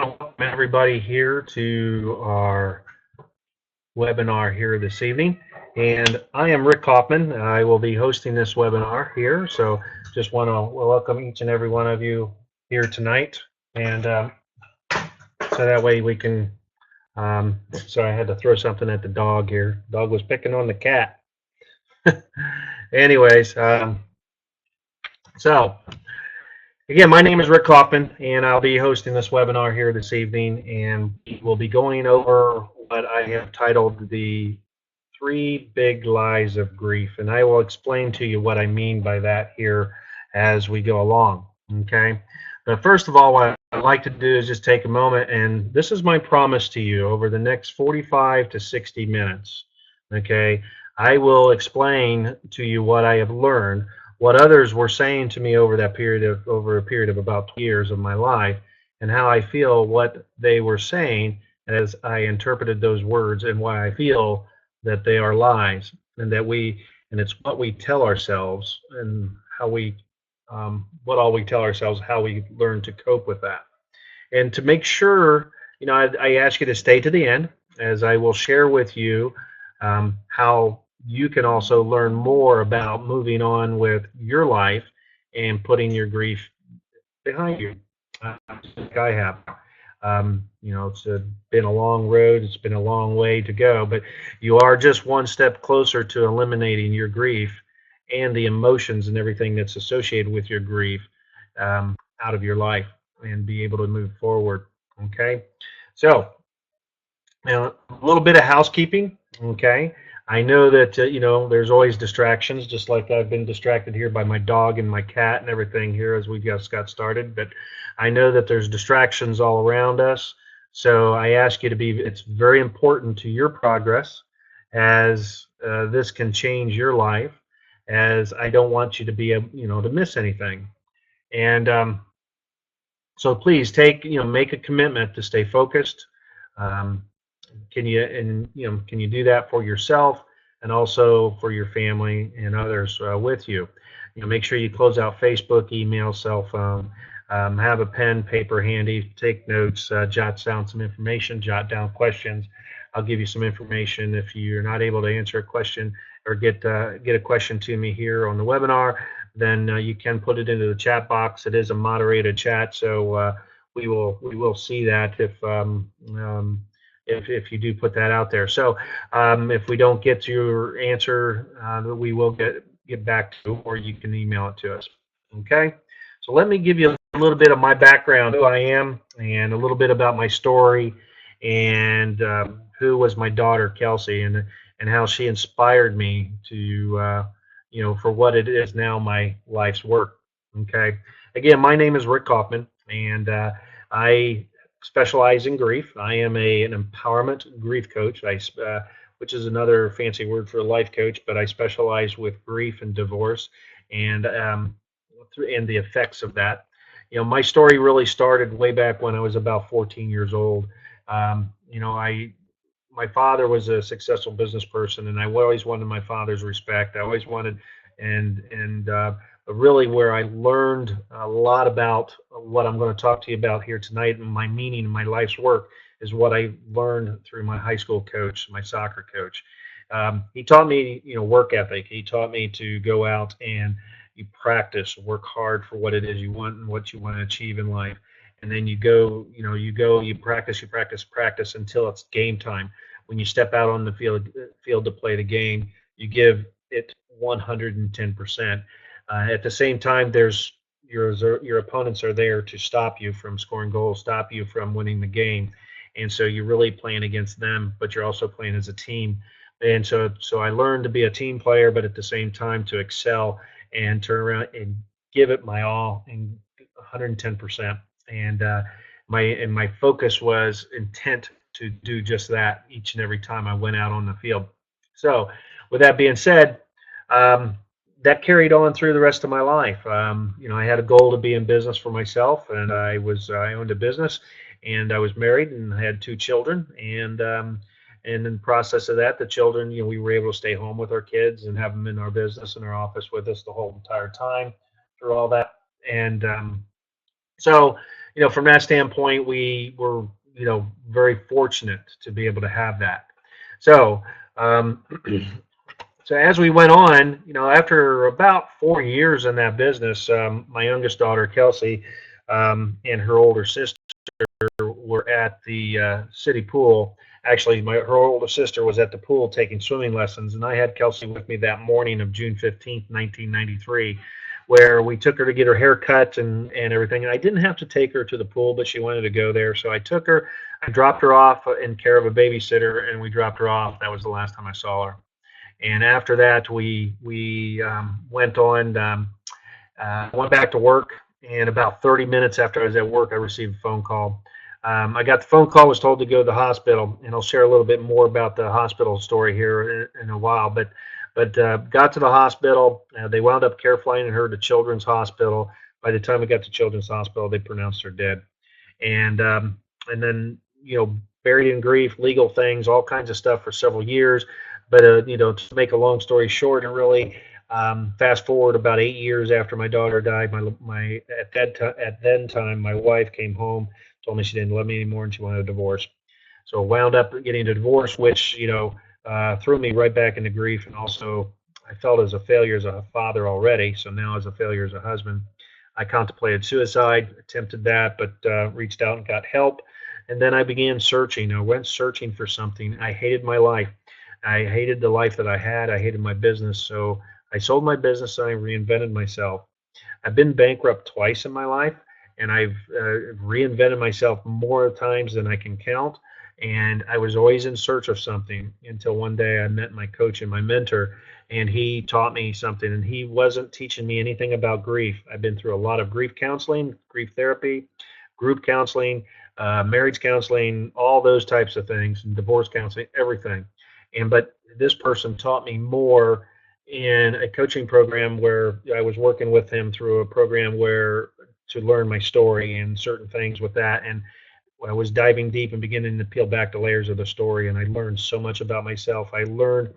want to welcome everybody here to our webinar here this evening. And I am Rick Kaufman. I will be hosting this webinar here. So just want to welcome each and every one of you here tonight. And so that way we can, sorry, I had to throw something at the dog here. Dog was picking on the cat. Anyways, so again, my name is Rick Kaufman, and I'll be hosting this webinar here this evening, and we'll be going over what I have titled the 3 big lies of grief, and I will explain to you what I mean by that here as we go along, okay? But first of all, what I'd like to do is just take a moment, and this is my promise to you over the next 45 to 60 minutes, okay? I will explain to you what I have learned, what others were saying to me over a period of about 2 years of my life, and how I feel what they were saying as I interpreted those words, and why I feel that they are lies, and it's what we tell ourselves, and how we what all we tell ourselves, how we learn to cope with that. And to make sure, I ask you to stay to the end, as I will share with you how you can also learn more about moving on with your life and putting your grief behind you, like I have. It's been a long road. It's been a long way to go, but you are just one step closer to eliminating your grief and the emotions and everything that's associated with your grief out of your life, and be able to move forward. Okay, so now a little bit of housekeeping. Okay, I know that there's always distractions, just like I've been distracted here by my dog and my cat and everything here as we just got started. But I know that there's distractions all around us, so I ask you to be. It's very important to your progress, as this can change your life. As I don't want you to be to miss anything, and so please make a commitment to stay focused. Um, can you do that for yourself, and also for your family and others with you? Make sure you close out Facebook, email, cell phone. Have a pen, paper handy. Take notes. Jot down some information. Jot down questions. I'll give you some information if you're not able to answer a question or get a question to me here on the webinar. Then you can put it into the chat box. It is a moderated chat, so we will see that if you do put that out there. So if we don't get to your answer, we will get back to you, or you can email it to us. Okay? So let me give you a little bit of my background, who I am, and a little bit about my story, and who was my daughter, Kelsey, and how she inspired me to, for what it is now, my life's work. Okay? Again, my name is Rick Kaufman, and I specialize in grief. I am an empowerment grief coach, which is another fancy word for a life coach, but I specialize with grief and divorce, and the effects of that. My story really started way back when I was about 14 years old. My father was a successful business person, and I always wanted my father's respect. I always wanted, but really where I learned a lot about what I'm going to talk to you about here tonight, and my meaning in my life's work, is what I learned through my high school coach, my soccer coach. He taught me, work ethic. He taught me to go out and you practice, work hard for what it is you want and what you want to achieve in life. And then you practice until it's game time. When you step out on the field to play the game, you give it 110%. At the same time, your opponents are there to stop you from scoring goals, stop you from winning the game, and so you're really playing against them, but you're also playing as a team. And so I learned to be a team player, but at the same time to excel and turn around and give it my all and 110%. And my focus was intent to do just that each and every time I went out on the field. So with that being said, that carried on through the rest of my life. I had a goal to be in business for myself, and I owned a business, and I was married and I had 2 children, and in the process of that, the children, we were able to stay home with our kids and have them in our business and our office with us the whole entire time through all that. And so, from that standpoint, we were, very fortunate to be able to have that. So, um, so as we went on, after about 4 years in that business, my youngest daughter, Kelsey, and her older sister were at the city pool. Actually, her older sister was at the pool taking swimming lessons, and I had Kelsey with me that morning of June 15th, 1993, where we took her to get her hair cut and everything. And I didn't have to take her to the pool, but she wanted to go there. So I took her, I dropped her off in care of a babysitter, and we dropped her off. That was the last time I saw her. And after that, we went on, went back to work. And about 30 minutes after I was at work, I received a phone call. I got the phone call, was told to go to the hospital, and I'll share a little bit more about the hospital story here in a while. But got to the hospital. They wound up care flying her to Children's Hospital. By the time we got to Children's Hospital, they pronounced her dead. And then buried in grief, legal things, all kinds of stuff for several years. But to make a long story short, and really fast forward about 8 years after my daughter died, my at then time my wife came home, told me she didn't love me anymore and she wanted a divorce. So wound up getting a divorce, which threw me right back into grief, and also I felt as a failure as a father already. So now as a failure as a husband, I contemplated suicide, attempted that, but reached out and got help. And then I began searching. I went searching for something. I hated my life. I hated the life that I had. I hated my business. So I sold my business and I reinvented myself. I've been bankrupt twice in my life, and I've reinvented myself more times than I can count. And I was always in search of something until one day I met my coach and my mentor, and he taught me something. And he wasn't teaching me anything about grief. I've been through a lot of grief counseling, grief therapy, group counseling, marriage counseling, all those types of things, and divorce counseling, everything. But this person taught me more in a coaching program where I was working with him through a program where to learn my story and certain things with that. And I was diving deep and beginning to peel back the layers of the story. And I learned so much about myself. I learned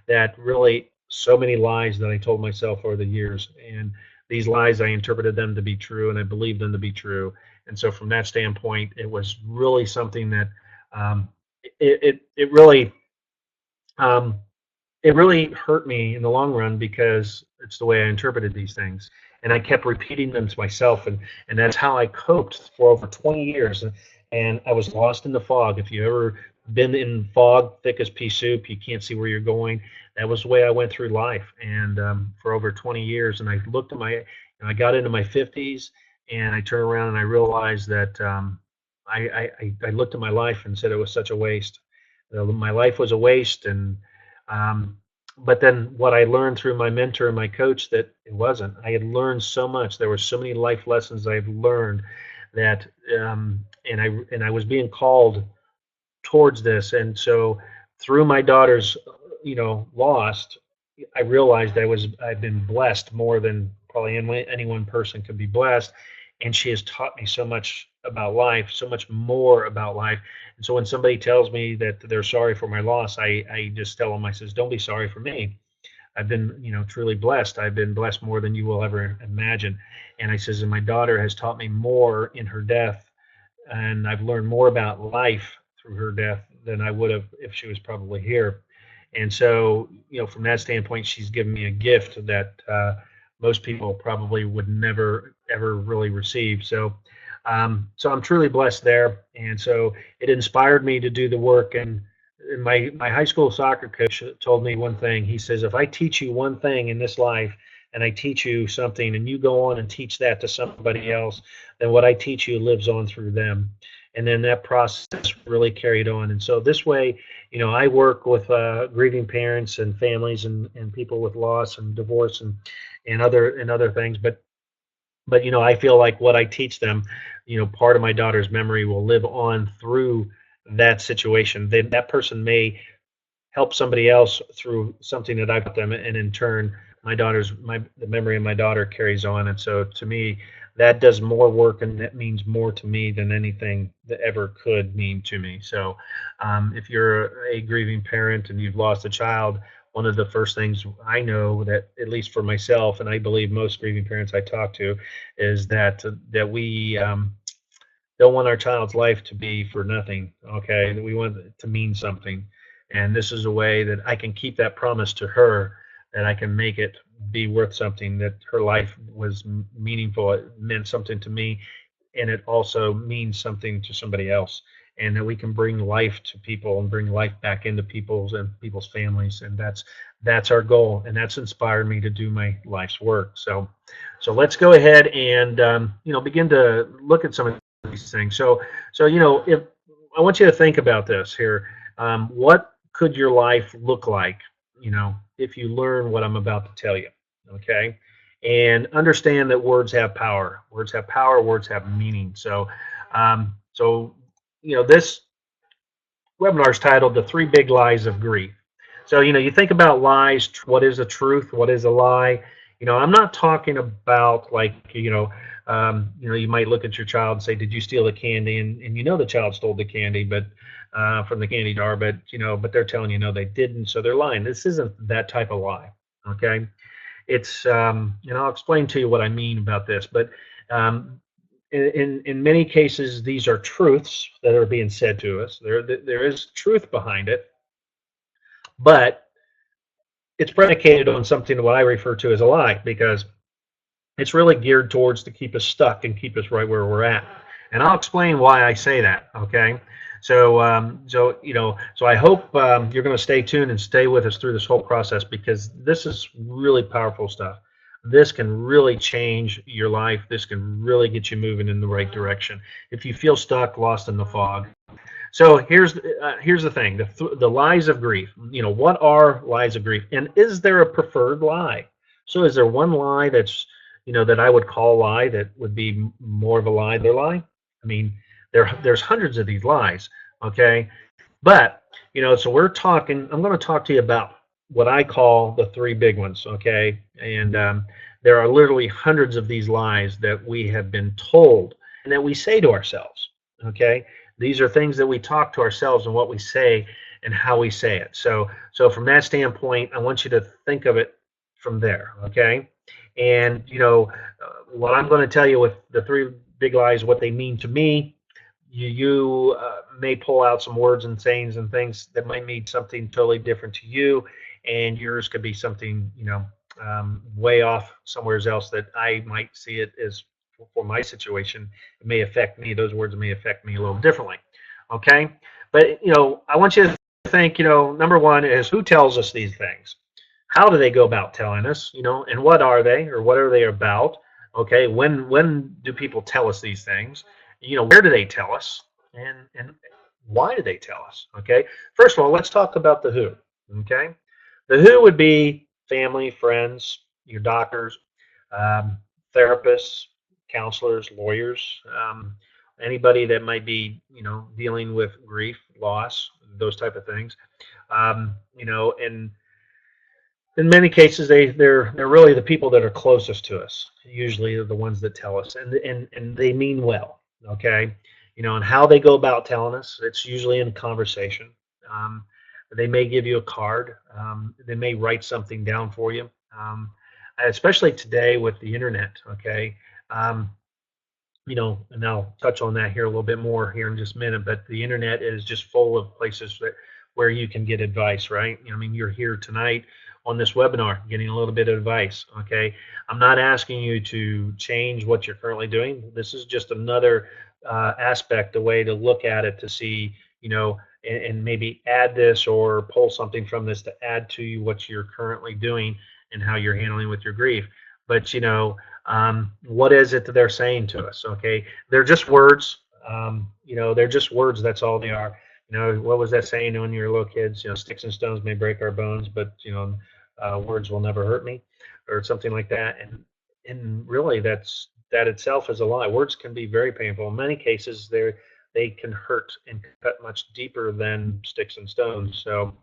that really so many lies that I told myself over the years. And these lies, I interpreted them to be true and I believed them to be true. And so from that standpoint, it was really something that it really it really hurt me in the long run because it's the way I interpreted these things. And I kept repeating them to myself, and that's how I coped for over 20 years. And I was lost in the fog. If you ever been in fog, thick as pea soup, you can't see where you're going. That was the way I went through life, and for over 20 years. And I looked at I got into my 50s, and I turned around and I realized that I looked at my life and said it was such a waste. My life was a waste, and um, but then what I learned through my mentor and my coach that it wasn't. I had learned so much. There were so many life lessons I had learned that, and I was being called towards this. And so through my daughter's, lost, I realized I've been blessed more than probably any one person could be blessed. And she has taught me so much about life, so much more about life. And so when somebody tells me that they're sorry for my loss, I just tell them, I says, don't be sorry for me. I've been, truly blessed. I've been blessed more than you will ever imagine. And I says, and my daughter has taught me more in her death, and I've learned more about life through her death than I would have if she was probably here. And so, from that standpoint, she's given me a gift that most people probably would never ever really receive. So I'm truly blessed there, and so it inspired me to do the work. And my high school soccer coach told me one thing. He says, if I teach you one thing in this life, and I teach you something, and you go on and teach that to somebody else, then what I teach you lives on through them. And then that process really carried on. And so this way, I work with grieving parents and families and people with loss and divorce and other things. But I feel like what I teach them, part of my daughter's memory will live on through that situation. That person may help somebody else through something that I've taught them, and in turn, the memory of my daughter carries on. And so to me, that does more work, and that means more to me than anything that ever could mean to me. So if you're a grieving parent and you've lost a child, one of the first things I know, that at least for myself, and I believe most grieving parents I talk to, is that we don't want our child's life to be for nothing. Okay, we want it to mean something, and this is a way that I can keep that promise to her, that I can make it be worth something, that her life was meaningful, it meant something to me, and it also means something to somebody else, and that we can bring life to people and bring life back into people's families. And that's our goal, and that's inspired me to do my life's work. So let's go ahead and begin to look at some of these things. So if I want you to think about this here, what could your life look like, if you learn what I'm about to tell you? Okay, and understand that words have power. Words have power. Words have meaning. So this webinar is titled "The Three Big Lies of Grief." So you think about lies. What is a truth? What is a lie? I'm not talking about like you might look at your child and say, "Did you steal the candy?" And the child stole the candy, but from the candy jar, but they're telling you no, they didn't, so they're lying. This isn't that type of lie. Okay, it's I'll explain to you what I mean about this, but um, in many cases, these are truths that are being said to us. There is truth behind it, but it's predicated on something what I refer to as a lie, because it's really geared towards to keep us stuck and keep us right where we're at. And I'll explain why I say that. Okay. So I hope you're going to stay tuned and stay with us through this whole process, because this is really powerful stuff. This can really change your life. This can really get you moving in the right direction if you feel stuck, lost in the fog. So here's the thing: the lies of grief. What are lies of grief, and is there a preferred lie? So is there one lie that's that I would call a lie that would be more of a lie than a lie? I mean, there's hundreds of these lies, okay? But so I'm going to talk to you about what I call the three big ones, okay? And there are literally hundreds of these lies that we have been told and that we say to ourselves, okay? These are things that we talk to ourselves and what we say and how we say it. So from that standpoint, I want you to think of it from there, okay? And what I'm going to tell you with the three big lies, what they mean to me, you may pull out some words and sayings and things that might mean something totally different to you, and yours could be something way off somewhere else that I might see it as for my situation. It may affect me. Those words may affect me a little differently. Okay, but I want you to think. Number one is, who tells us these things? How do they go about telling us? And what are they, or what are they about? Okay, when do people tell us these things? Where do they tell us, and why do they tell us? Okay, first of all, let's talk about the who. Okay, the who would be family, friends, your doctors, therapists, counselors, lawyers, anybody that might be dealing with grief, loss, those type of things. And in many cases, they're really the people that are closest to us. Usually, are the ones that tell us, and they mean well. Okay, and how they go about telling us, it's usually in conversation. Um, they may give you a card. They may write something down for you. Especially today with the internet. Okay, and I'll touch on that here a little bit more here in just a minute. But the internet is just full of places where you can get advice, right? I mean, you're here tonight on this webinar getting a little bit of advice. Okay, I'm not asking you to change what you're currently doing. This is just another aspect, a way to look at it, to see, and maybe add this or pull something from this to add to what you're currently doing and how you're handling with your grief. But what is it that they're saying to us? Okay, they're just words. They're just words. That's all they are. What was that saying when you were little kids? Sticks and stones may break our bones, but words will never hurt me, or something like that. And really, that itself is a lie. Words can be very painful. In many cases, they can hurt and cut much deeper than sticks and stones. So,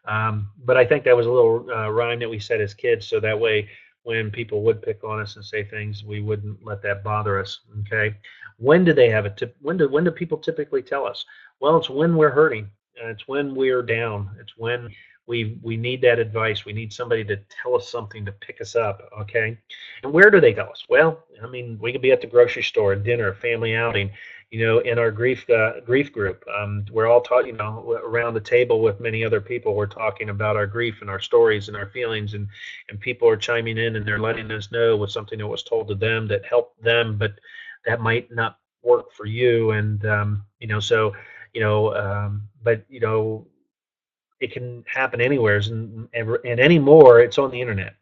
but I think that was a little rhyme that we said as kids, so that way when people would pick on us and say things, we wouldn't let that bother us. Okay, when do they have it? When do people typically tell us? Well, it's when we're hurting. It's when we're down. It's when we need that advice. We need somebody to tell us something to pick us up. Okay, and where do they tell us? Well, I mean, we could be at the grocery store, dinner, family outing. in our grief group. We're all talking, around the table with many other people. We're talking about our grief and our stories and our feelings, and people are chiming in and they're letting us know with something that was told to them that helped them, but that might not work for you. And but it can happen anywhere, and anymore it's on the internet.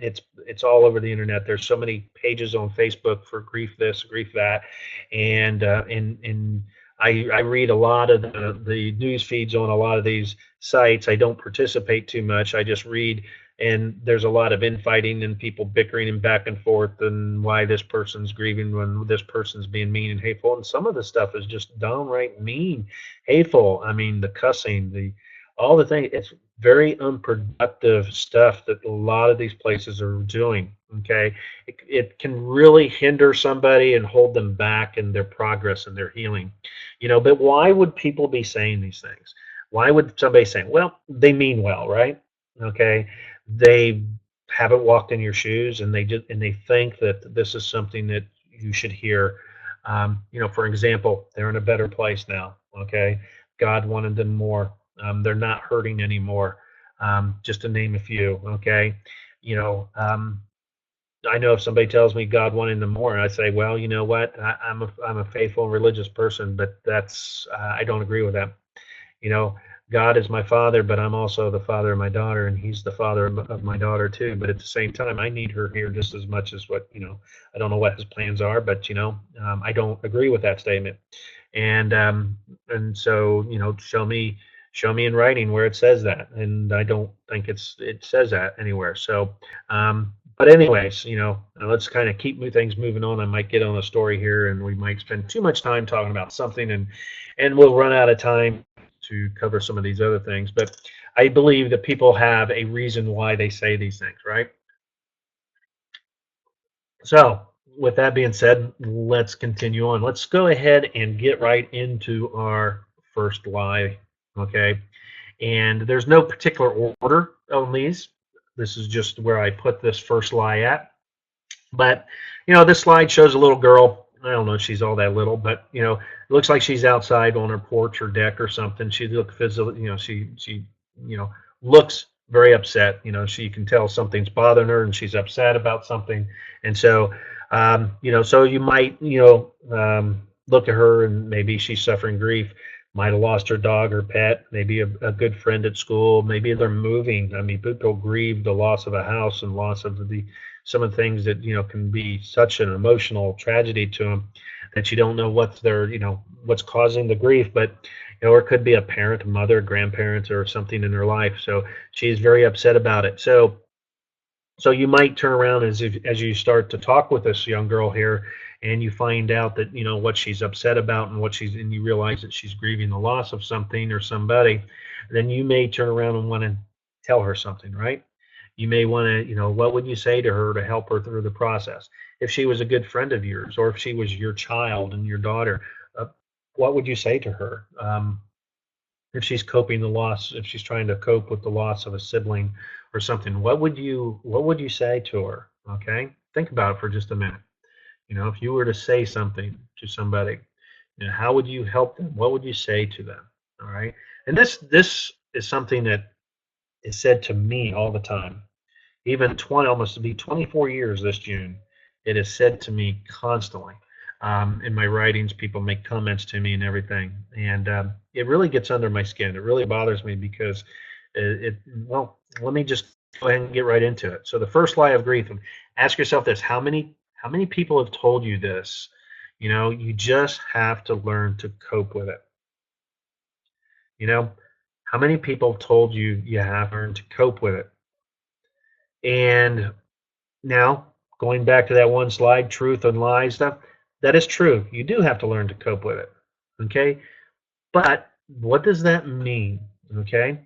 It's all over the internet. There's so many pages on Facebook for grief this, grief that, and I read a lot of the news feeds on a lot of these sites. I don't participate too much. I just read, and there's a lot of infighting and people bickering and back and forth, and why this person's grieving when this person's being mean and hateful. And some of the stuff is just downright mean, hateful. I mean, the cussing, all the things. It's very unproductive stuff that a lot of these places are doing. Okay, it can really hinder somebody and hold them back in their progress and their healing. But why would people be saying these things? Why would somebody say, well, they mean well, right? Okay, they haven't walked in your shoes, and they think that this is something that you should hear. For example, they're in a better place now. Okay, God wanted them more. They're not hurting anymore, just to name a few. Okay, I know if somebody tells me God wanted them more, and I say, well, you know what, I'm a faithful and religious person, but I don't agree with that. God is my father, but I'm also the father of my daughter, and he's the father of my daughter too. But at the same time, I need her here just as much as what I don't know what his plans are, but I don't agree with that statement. And so show me in writing where it says that, and I don't think it says that anywhere. So but anyways, let's kind of keep things moving on. I might get on a story here, and we might spend too much time talking about something, and we'll run out of time to cover some of these other things. But I believe that people have a reason why they say these things, right? So with that being said, let's continue on. Let's go ahead and get right into our first lie. Okay, and there's no particular order on these. This is just where I put this first lie at. But this slide shows a little girl. I don't know if she's all that little, but it looks like she's outside on her porch or deck or something. She looks physical. She looks very upset. She can tell something's bothering her, and she's upset about something. And so so you might look at her, and maybe she's suffering grief. Might have lost her dog or pet, maybe a good friend at school, maybe they're moving. I mean, people grieve the loss of a house and loss of some of the things that can be such an emotional tragedy to them that you don't know what's causing the grief. But or it could be a parent, a mother, grandparents, or something in her life. So she's very upset about it. So you might turn around as you start to talk with this young girl here, and you find out that what she's upset about, and you realize that she's grieving the loss of something or somebody. Then you may turn around and want to tell her something, right? You may want to, what would you say to her to help her through the process? If she was a good friend of yours, or if she was your child and your daughter, what would you say to her? If she's if she's trying to cope with the loss of a sibling or something, what would you say to her? Okay, think about it for just a minute. If you were to say something to somebody, how would you help them? What would you say to them? All right, and this is something that is said to me all the time. Even almost to be 24 years this June, it is said to me constantly. In my writings, people make comments to me and everything, and it really gets under my skin. It really bothers me because well, let me just go ahead and get right into it. So the first lie of grief, ask yourself this: how many people have told you this? You just have to learn to cope with it. How many people have told you you have to learn to cope with it? And now, going back to that one slide, truth and lies stuff, that is true. You do have to learn to cope with it. Okay? But what does that mean? Okay?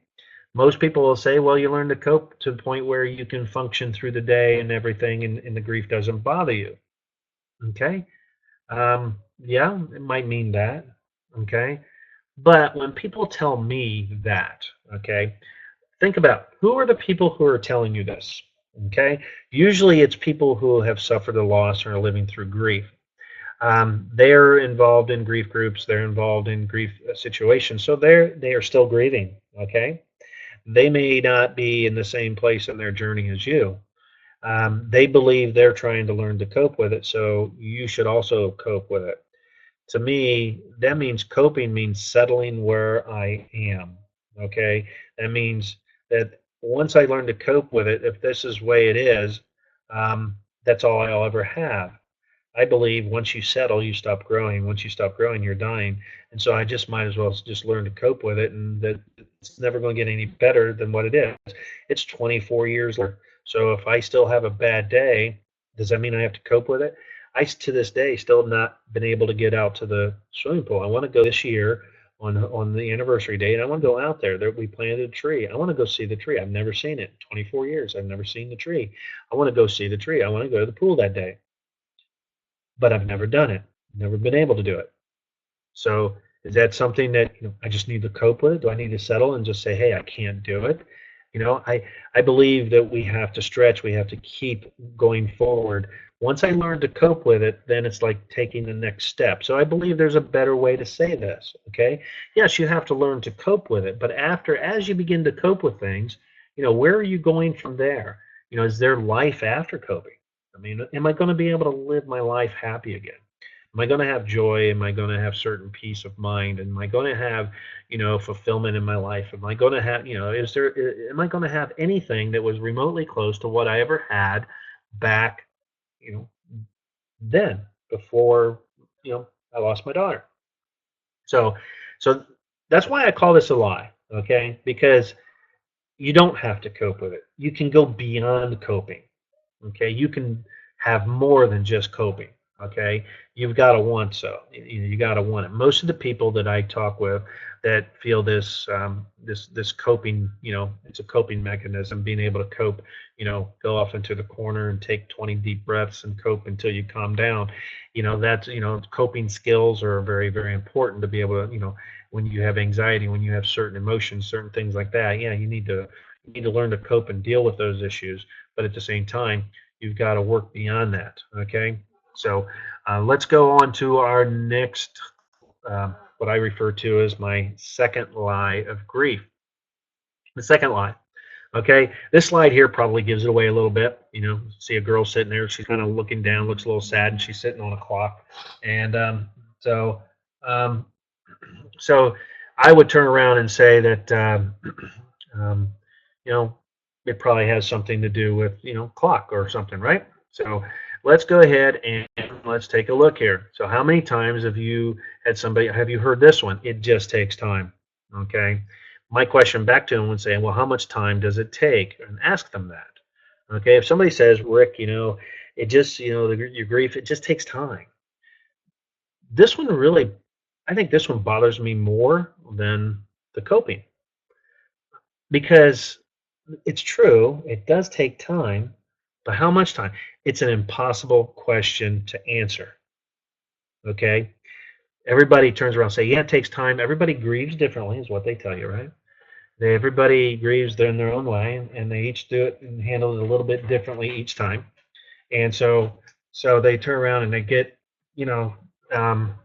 Most people will say, well, you learn to cope to the point where you can function through the day and everything, and the grief doesn't bother you. Okay? Yeah, it might mean that. Okay? But when people tell me that, okay, think about who are the people who are telling you this. Okay? Usually it's people who have suffered a loss or are living through grief. They're involved in grief groups. They're involved in grief situations. So they are still grieving. Okay, they may not be in the same place in their journey as you. They believe they're trying to learn to cope with it, so you should also cope with it. To me, that means coping means settling where I am. Okay, that means that once I learn to cope with it, if this is the way it is, that's all I'll ever have. I believe once you settle, you stop growing. Once you stop growing, you're dying. And so I just might as well just learn to cope with it, and that it's never going to get any better than what it is. It's 24 years later. So if I still have a bad day, does that mean I have to cope with it? I, to this day, still have not been able to get out to the swimming pool. I want to go this year on the anniversary date. I want to go out there. We planted a tree. I want to go see the tree. I've never seen it. 24 years. I've never seen the tree. I want to go see the tree. I want to go to the pool that day, but I've never done it. Never been able to do it. So is that something that I just need to cope with? Do I need to settle and just say, hey, I can't do it? I believe that we have to stretch. We have to keep going forward. Once I learn to cope with it, then it's like taking the next step. So I believe there's a better way to say this. Okay. Yes, you have to learn to cope with it, but as you begin to cope with things, where are you going from there? Is there life after coping? I mean, am I going to be able to live my life happy again? Am I going to have joy? Am I going to have certain peace of mind? Am I going to have, fulfillment in my life? Am I going to have, am I going to have anything that was remotely close to what I ever had back, you know, then before, I lost my daughter? So, so that's why I call this a lie. Okay. Because you don't have to cope with it. You can go beyond coping. Okay, you can have more than just coping. Okay, you've got to want you got to want it. Most of the people that I talk with that feel this coping, it's a coping mechanism, being able to cope. Go off into the corner and take 20 deep breaths and cope until you calm down. That's coping skills are very, very important to be able to when you have anxiety, when you have certain emotions, certain things like that. Yeah, you need to learn to cope and deal with those issues, but at the same time, you've got to work beyond that. Okay, so let's go on to our next, what I refer to as my second lie of grief. The second lie. Okay, this slide here probably gives it away a little bit. See a girl sitting there, she's kind of looking down, looks a little sad, and she's sitting on a clock. And um, so I would turn around and say that um, it probably has something to do with clock or something, right? So let's go ahead and let's take a look here. So how many times have you heard this one? It just takes time. Okay. My question back to them would say, well, how much time does it take? And ask them that. Okay. If somebody says, Rick, it just, your grief, it just takes time. This one really, I think this one bothers me more than the coping, because it's true, it does take time, but how much time? It's an impossible question to answer. Okay? Everybody turns around and say, yeah, it takes time. Everybody grieves differently, is what they tell you, right? Everybody grieves in their own way, and they each do it and handle it a little bit differently each time. And so they turn around and they get, um,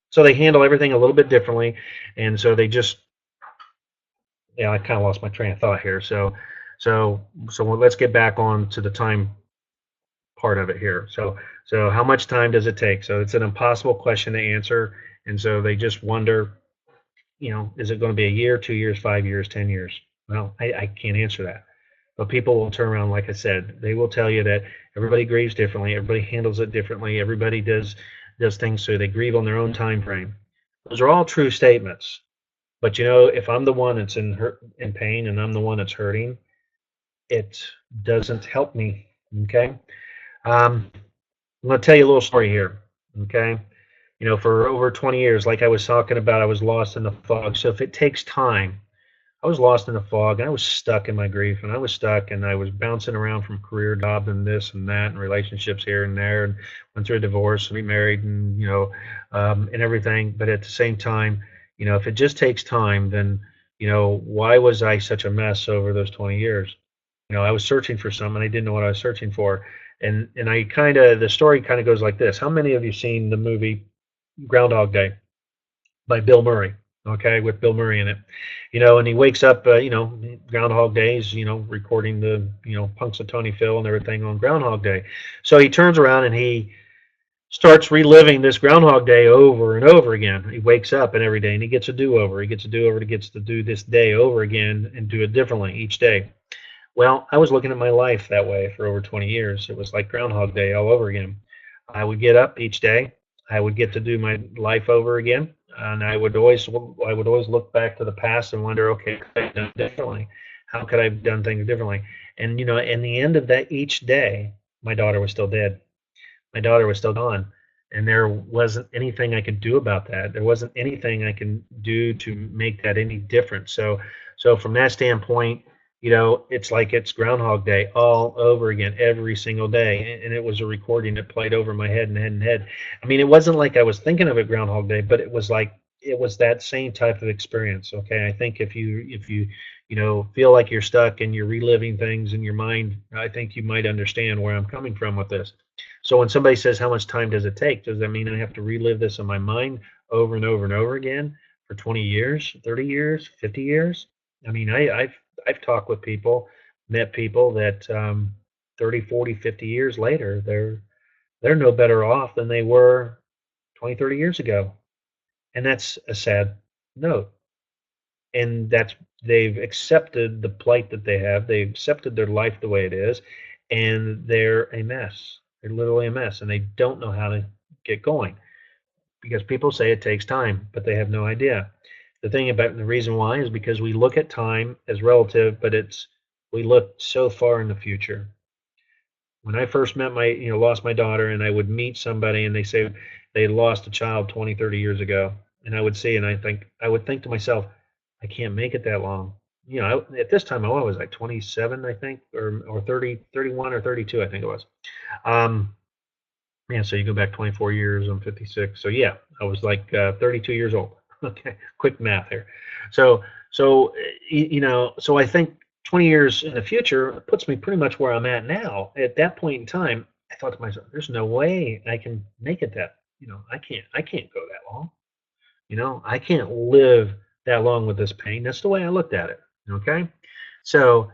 so they handle everything a little bit differently, and so they just, I kind of lost my train of thought here. So let's get back on to the time part of it here. So how much time does it take? So it's an impossible question to answer, and so they just wonder, is it going to be a year, 2 years, 5 years, 10 years? Well, I can't answer that. But people will turn around, like I said, they will tell you that everybody grieves differently, everybody handles it differently, everybody does things, so they grieve on their own time frame. Those are all true statements. But if I'm the one that's in pain, and I'm the one that's hurting, it doesn't help me. Okay. I'm going to tell you a little story here. Okay. For over 20 years, like I was talking about, I was lost in the fog. So if it takes time, I was lost in the fog, and I was stuck in my grief, and I was stuck, and I was bouncing around from career job and this and that and relationships here and there, and went through a divorce and remarried, and and everything. But at the same time, if it just takes time, then why was I such a mess over those 20 years? I was searching for something, I didn't know what I was searching for. And the story kind of goes like this. How many of you seen the movie Groundhog Day by Bill Murray? Okay, with Bill Murray in it, and he wakes up, Groundhog Days, recording the, Punxsutawney Phil and everything on Groundhog Day. So he turns around and he starts reliving this Groundhog Day over and over again. He wakes up and every day and he gets a do-over. He gets a do-over. He gets to do this day over again and do it differently each day. Well, I was looking at my life that way for over 20 years. It was like Groundhog Day all over again. I would get up each day. I would get to do my life over again, and I would always look back to the past and wonder, okay, could I have done it differently? How could I have done things differently? And in the end of that each day, my daughter was still dead. My daughter was still gone, and there wasn't anything I could do about that. There wasn't anything I can do to make that any different. So from that standpoint, it's like it's Groundhog Day all over again every single day. And it was a recording that played over my head and head and head. I mean, it wasn't like I was thinking of it Groundhog Day, but it was that same type of experience. Okay. I think if you feel like you're stuck and you're reliving things in your mind, I think you might understand where I'm coming from with this. So when somebody says, how much time does it take? Does that mean I have to relive this in my mind over and over and over again for 20 years, 30 years, 50 years? I mean, I've talked with people, met people that 30, 40, 50 years later, they're no better off than they were 20, 30 years ago. And that's a sad note. And they've accepted the plight that they have. They've accepted their life the way it is, and they're a mess. They're literally a mess, and they don't know how to get going because people say it takes time, but they have no idea. The reason why is because we look at time as relative, but we look so far in the future. When I first lost my daughter, and I would meet somebody and they say they lost a child 20, 30 years ago, and I would see, and I would think to myself, I can't make it that long. At this time I was like 27, I think, or 30, 31 or 32, I think it was. So you go back 24 years, I'm 56. So yeah, I was like 32 years old. Okay, quick math here. So I think 20 years in the future puts me pretty much where I'm at now. At that point in time, I thought to myself, there's no way I can make it that, I can't go that long. I can't live that long with this pain. That's the way I looked at it. Okay. So,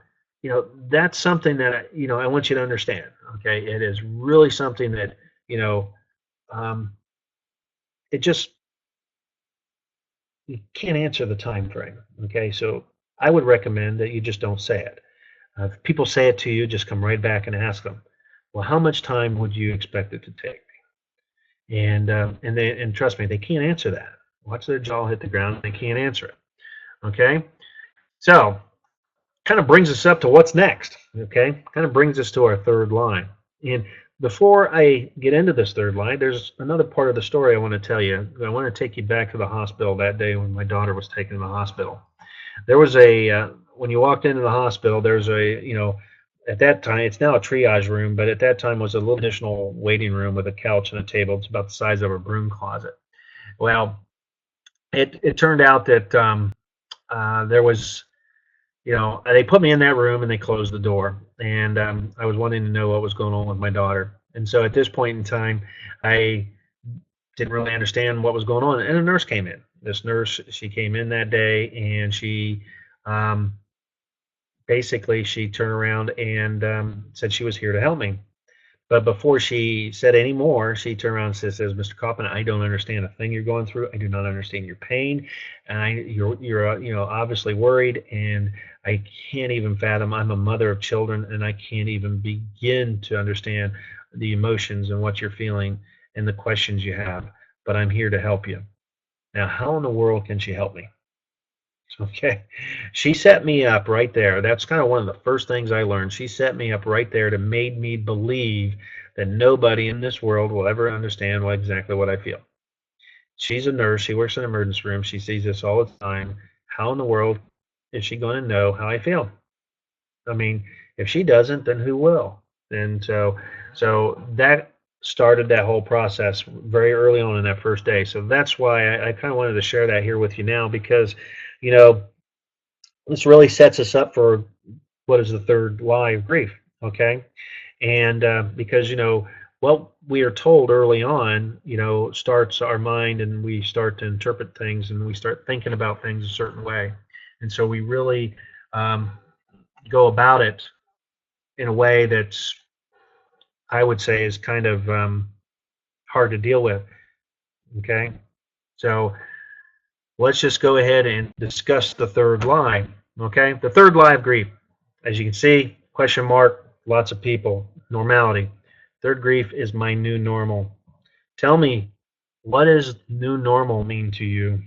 that's something that, I want you to understand. Okay. It is really something that, it just, you can't answer the time frame. Okay. So I would recommend that you just don't say it. If people say it to you, just come right back and ask them, well, how much time would you expect it to take? And trust me, they can't answer that. Watch their jaw hit the ground. They can't answer it. Okay. So kind of brings us up to what's next. Okay. Kind of brings us to our third line. And before I get into this third line, there's another part of the story I want to tell you. I want to take you back to the hospital that day when my daughter was taken to the hospital. There was when you walked into the hospital, there's at that time, it's now a triage room, but at that time was a little additional waiting room with a couch and a table. It's about the size of a broom closet. Well, it turned out that there was, they put me in that room and they closed the door. And I was wanting to know what was going on with my daughter. And so at this point in time, I didn't really understand what was going on. And a nurse came in. This nurse, she came in that day, and she basically she turned around and said she was here to help me. But before she said any more, she turned around and says, Mr. Coppin, I don't understand a thing you're going through. I do not understand your pain. And you're obviously worried, and I can't even fathom. I'm a mother of children, and I can't even begin to understand the emotions and what you're feeling and the questions you have. But I'm here to help you. Now, how in the world can she help me? Okay. She set me up right there. That's kind of one of the first things I learned. She set me up right there to make me believe that nobody in this world will ever understand exactly what I feel. She's a nurse. She works in an emergency room. She sees this all the time. How in the world is she going to know how I feel? I mean, if she doesn't, then who will? And so that started that whole process very early on in that first day. So that's why I kind of wanted to share that here with you now, because this really sets us up for what is the third lie of grief. Okay, and because what we are told early on, starts our mind, and we start to interpret things, and we start thinking about things a certain way, and so we really um, go about it in a way that's, I would say, is kind of hard to deal with. Okay, so let's just go ahead and discuss the third lie. Okay, the third lie of grief, as you can see, question mark, lots of people, normality. Third grief is my new normal. Tell me, what does new normal mean to you?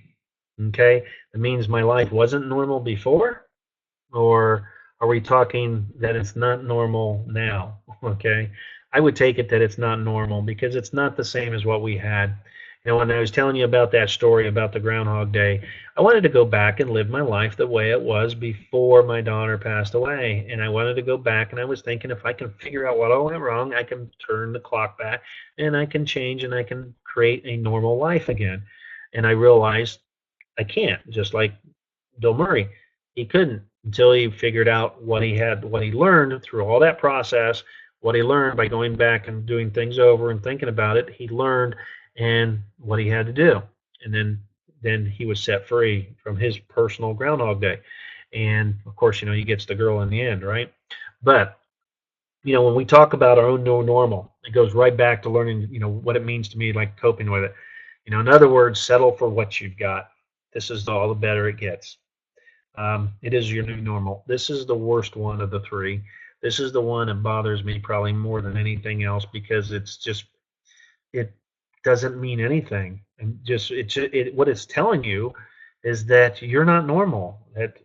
Okay, it means my life wasn't normal before, or are we talking that it's not normal now? Okay, I would take it that it's not normal because it's not the same as what we had. When I was telling you about that story about the Groundhog Day, I wanted to go back and live my life the way it was before my daughter passed away. And I wanted to go back, and I was thinking, if I can figure out what all went wrong, I can turn the clock back and I can change and I can create a normal life again. And I realized I can't, just like Bill Murray. He couldn't until he figured out what he learned through all that process, what he learned by going back and doing things over and thinking about it. He learned and what he had to do, and then he was set free from his personal Groundhog Day. And of course, he gets the girl in the end, right? But when we talk about our own new normal, it goes right back to learning, what it means to me, like coping with it. In other words, settle for what you've got. This is all the better it gets. It is your new normal. This is the worst one of the three. This is the one that bothers me probably more than anything else because it doesn't mean anything. And what it's telling you is that you're not normal. That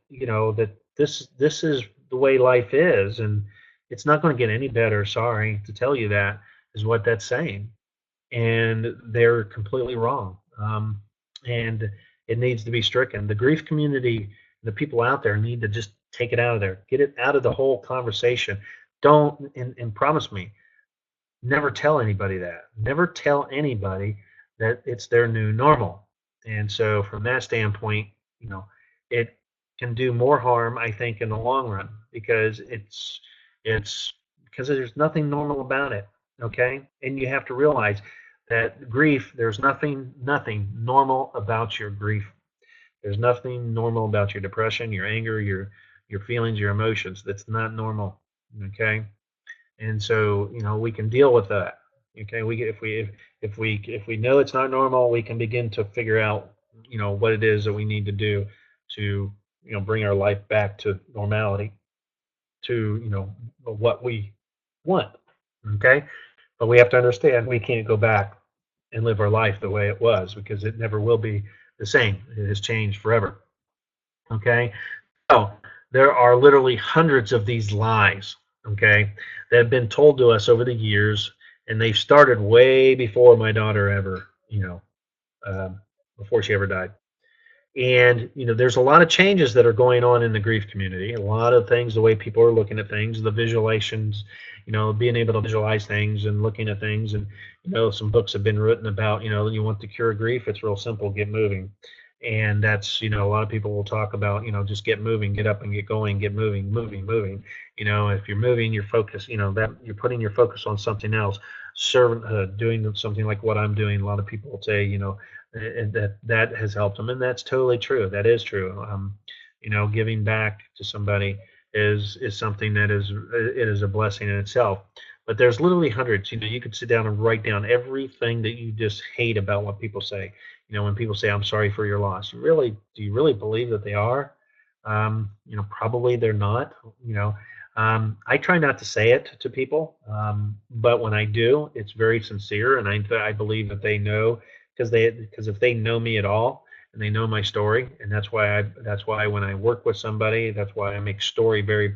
this is the way life is, and it's not going to get any better. Sorry to tell you that is what that's saying, and they're completely wrong. And it needs to be stricken. The grief community, the people out there need to just take it out of there, get it out of the whole conversation. Don't and promise me, never tell anybody that. Never tell anybody that it's their new normal. And so, from that standpoint, it can do more harm, I think, in the long run because it's because there's nothing normal about it. Okay, and you have to realize that grief. There's nothing normal about your grief. There's nothing normal about your depression, your anger, your feelings, your emotions. That's not normal. Okay, and so we can deal with that. Okay, if we know it's not normal, we can begin to figure out what it is that we need to do to bring our life back to normality, to what we want. Okay, but we have to understand we can't go back and live our life the way it was because it never will be the same. It has changed forever. Okay, so there are literally hundreds of these lies, okay, that have been told to us over the years, and they've started way before my daughter ever, um, before she ever died. And there's a lot of changes that are going on in the grief community. A lot of things, the way people are looking at things, the visualizations, being able to visualize things and looking at things. And some books have been written about, you want to cure grief. It's real simple. Get moving. And that's, a lot of people will talk about, just get moving, get up and get going, get moving, moving. If you're moving, your focus, that you're putting your focus on something else. Servanthood, doing something like what I'm doing. A lot of people will say, and that has helped them, and that's totally true. That is true. Giving back to somebody is something that is a blessing in itself. But there's literally hundreds. You could sit down and write down everything that you just hate about what people say. When people say, "I'm sorry for your loss," do you really believe that they are? Probably they're not. I try not to say it to people, but when I do, it's very sincere, and I believe that they know because if they know me at all and they know my story, and that's why when I work with somebody, that's why I make story very,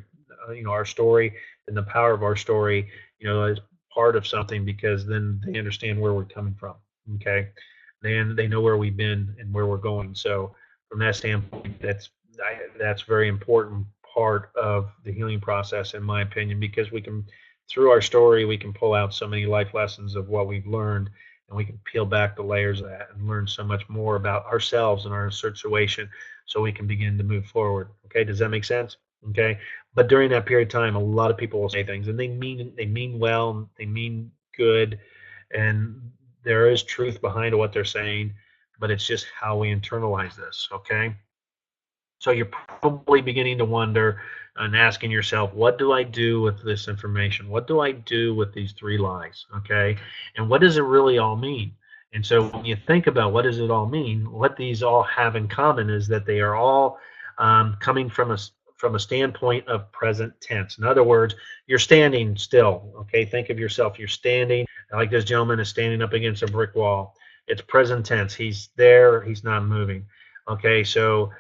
our story and the power of our story, is part of something because then they understand where we're coming from. Okay, then they know where we've been and where we're going. So from that standpoint, that's very important part of the healing process, in my opinion, because we can, through our story, we can pull out so many life lessons of what we've learned, and we can peel back the layers of that and learn so much more about ourselves and our situation so we can begin to move forward. Okay, does that make sense? Okay, but during that period of time, a lot of people will say things, and they mean well, they mean good, and there is truth behind what they're saying, but it's just how we internalize this. Okay, so you're probably beginning to wonder and asking yourself, what do I do with this information? What do I do with these three lies? Okay. And what does it really all mean? And so when you think about what does it all mean, what these all have in common is that they are all coming from a standpoint of present tense. In other words, you're standing still. Okay. Think of yourself. You're standing like this gentleman is standing up against a brick wall. It's present tense. He's there. He's not moving. Okay. So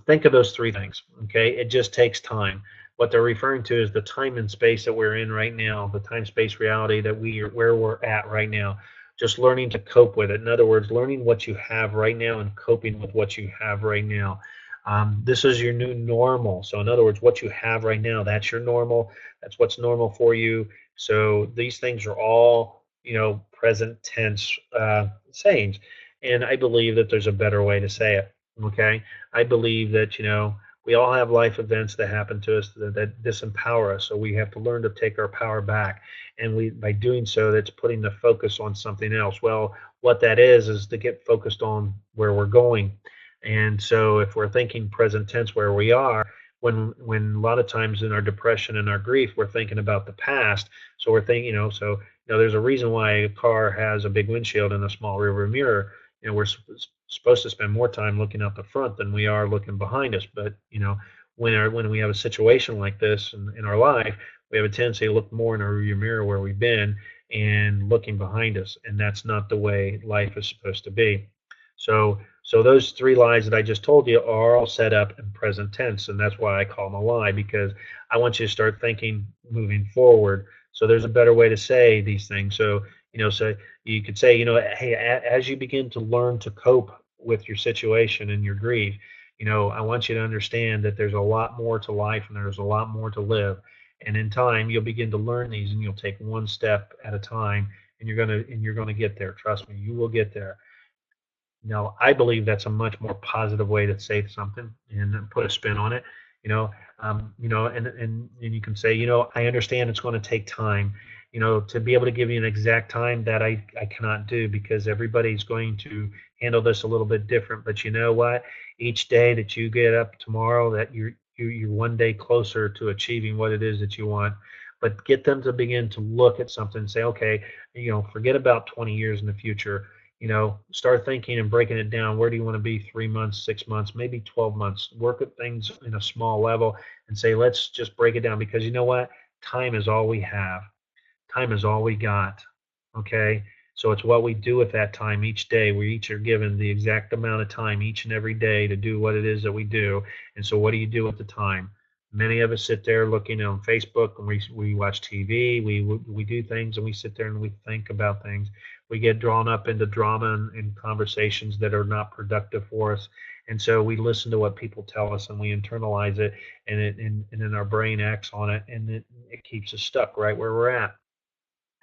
think of those three things. Okay, it just takes time. What they're referring to is the time and space that we're in right now, the time space reality that we are where we're at right now. Just learning to cope with it. In other words, learning what you have right now and coping with what you have right now. This is your new normal. So, in other words, what you have right now, that's your normal. That's what's normal for you. So, these things are all, present tense sayings. And I believe that there's a better way to say it. Okay. I believe that, we all have life events that happen to us that disempower us. So we have to learn to take our power back. And by doing so, that's putting the focus on something else. Well, what that is to get focused on where we're going. And so if we're thinking present tense where we are, when a lot of times in our depression and our grief, we're thinking about the past. So we're thinking, there's a reason why a car has a big windshield and a small rear mirror. We're supposed to spend more time looking out the front than we are looking behind us. But when we have a situation like this in our life, we have a tendency to look more in our rearview mirror where we've been and looking behind us, and that's not the way life is supposed to be. So those three lies that I just told you are all set up in present tense, and that's why I call them a lie, because I want you to start thinking moving forward. So there's a better way to say these things. So you could say, hey, as you begin to learn to cope with your situation and your grief, I want you to understand that there's a lot more to life and there's a lot more to live. And in time, you'll begin to learn these, and you'll take one step at a time, and you're gonna get there. Trust me, you will get there. Now, I believe that's a much more positive way to say something and put a spin on it. And you can say, I understand it's going to take time. To be able to give you an exact time that I cannot do, because everybody's going to handle this a little bit different. But you know what? Each day that you get up tomorrow, that you're one day closer to achieving what it is that you want. But get them to begin to look at something and say, okay, forget about 20 years in the future. Start thinking and breaking it down. Where do you want to be 3 months, 6 months, maybe 12 months? Work at things in a small level and say, let's just break it down, because you know what? Time is all we have. Time is all we got. Okay. So it's what we do with that time each day. We each are given the exact amount of time each and every day to do what it is that we do. And so what do you do with the time? Many of us sit there looking on Facebook, and we watch TV, we do things, and we sit there and we think about things. We get drawn up into drama and conversations that are not productive for us. And so we listen to what people tell us and we internalize it, and then our brain acts on it, and it keeps us stuck right where we're at.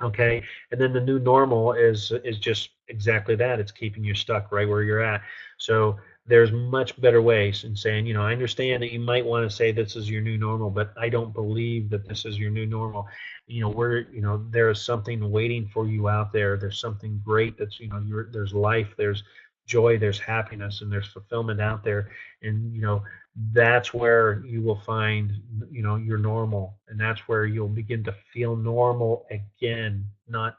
Okay. And then the new normal is just exactly that. It's keeping you stuck right where you're at. So there's much better ways in saying, I understand that you might want to say this is your new normal, but I don't believe that this is your new normal. There is something waiting for you out there. There's something great that's, there's life, there's joy, there's happiness, and there's fulfillment out there. And, that's where you will find, your normal, and that's where you'll begin to feel normal again, not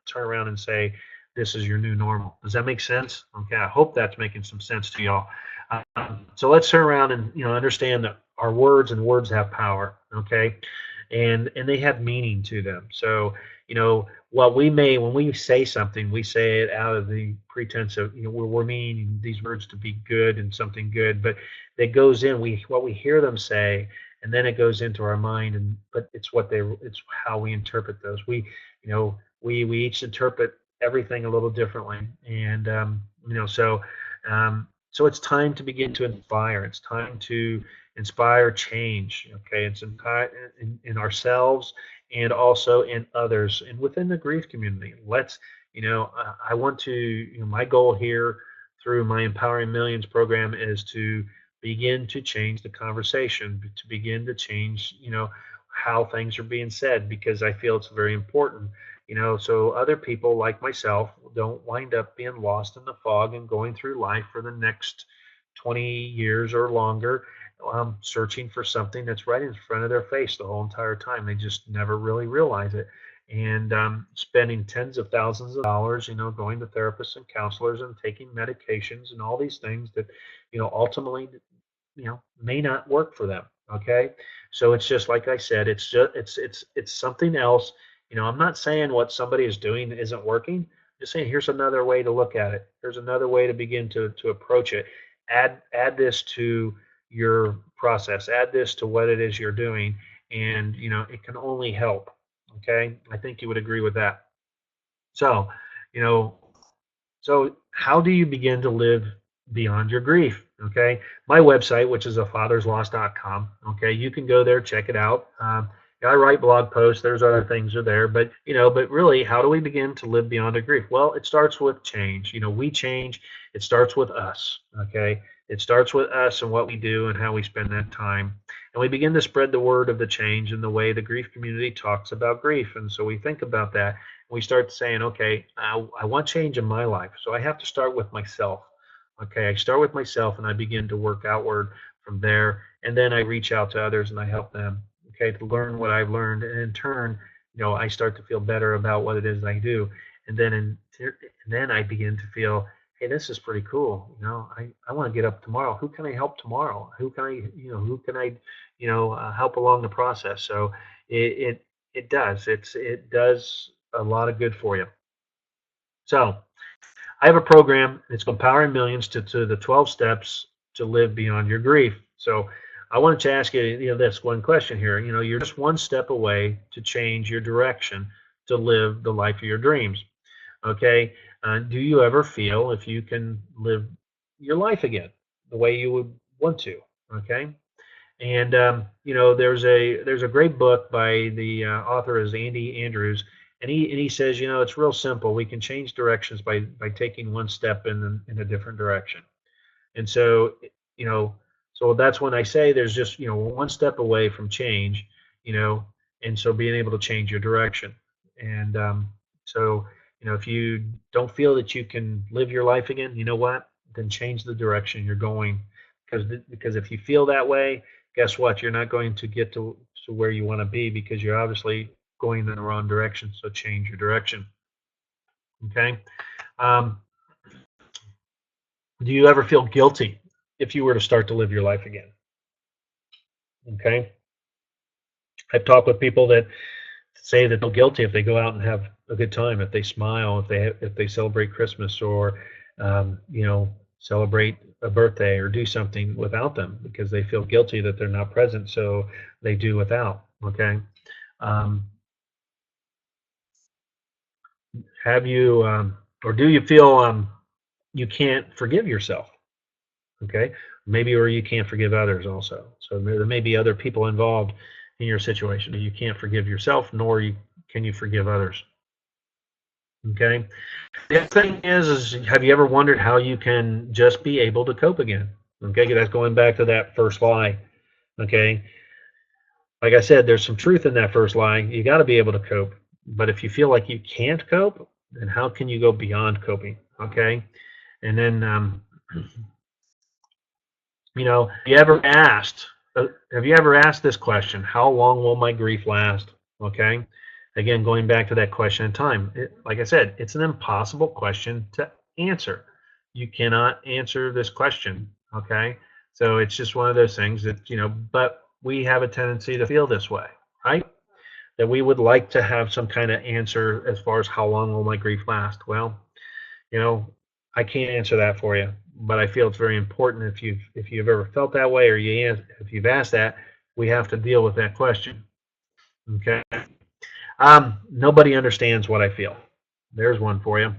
turn around and say this is your new normal. Does that make sense? Okay, I hope that's making some sense to y'all. So let's turn around and understand that our words have power. Okay, and they have meaning to them. So what when we say something, we say it out of the pretense of we're meaning these words to be good and something good, but that goes in what we hear them say, and then it goes into our mind, but it's how we interpret those. We each interpret everything a little differently, and so it's time to begin to inspire. It's time to inspire change. Okay, it's in ourselves and also in others and within the grief community. I want to, my goal here through my Empowering Millions program is to begin to change the conversation, to begin to change, how things are being said, because I feel it's very important, so other people like myself don't wind up being lost in the fog and going through life for the next 20 years or longer, searching for something that's right in front of their face the whole entire time. They just never really realize it. And spending tens of thousands of dollars, going to therapists and counselors and taking medications and all these things that, ultimately, may not work for them. Okay, so it's just like I said, it's something else. I'm not saying what somebody is doing isn't working. I'm just saying here's another way to look at it. Here's another way to begin to approach it. Add this to your process. Add this to what it is you're doing, and it can only help. Okay, I think you would agree with that. So, you know, so how do you begin to live beyond your grief? Okay, my website, which is afathersloss.com. Okay, you can go there, check it out. I write blog posts. There's other things are there, but but really, how do we begin to live beyond our grief? Well, it starts with change. We change. It starts with us. Okay, it starts with us and what we do and how we spend that time, and we begin to spread the word of the change and the way the grief community talks about grief. And so we think about that. We start saying, okay, I want change in my life, so I have to start with myself. Okay, I start with myself and I begin to work outward from there, and then I reach out to others and I help them. Okay, to learn what I've learned, and in turn, I start to feel better about what it is I do, and then I begin to feel, hey, this is pretty cool. I want to get up tomorrow. Who can I help tomorrow? Who can I help along the process? So it does a lot of good for you. So I have a program. It's called Powering Millions to the 12 Steps to Live Beyond Your Grief. So I wanted to ask you, this one question here. You're just one step away to change your direction to live the life of your dreams. Okay. Do you ever feel if you can live your life again the way you would want to? Okay. And there's a great book by the author is Andy Andrews, and he says, it's real simple. We can change directions by taking one step in a different direction. And so, so that's when I say there's just, one step away from change, and so being able to change your direction. And so, if you don't feel that you can live your life again, you know what? Then change the direction you're going. Because if you feel that way, guess what? You're not going to get to where you want to be, because you're obviously going in the wrong direction. So change your direction. Okay. Do you ever feel guilty if you were to start to live your life again? Okay. I've talked with people that say that they're guilty if they go out and have a good time, if they smile, if they celebrate Christmas, or celebrate a birthday or do something without them, because they feel guilty that they're not present, so they do without. Okay. Have you or do you feel you can't forgive yourself? Okay, maybe, or you can't forgive others also. So there may be other people involved in your situation. You can't forgive yourself, nor can you forgive others. Okay. The other thing is have you ever wondered how you can just be able to cope again? Okay, that's going back to that first lie. Okay, like I said, there's some truth in that first lie. You got to be able to cope. But if you feel like you can't cope, then how can you go beyond coping? Okay, and then have you ever asked this question? How long will my grief last? Okay. Again, going back to that question of time, like I said, it's an impossible question to answer. You cannot answer this question. Okay. So it's just one of those things that, but we have a tendency to feel this way, right? That we would like to have some kind of answer as far as how long will my grief last. Well, I can't answer that for you, but I feel it's very important. If you've ever felt that way, or if you've asked that, we have to deal with that question. Okay. Nobody understands what I feel. There's one for you.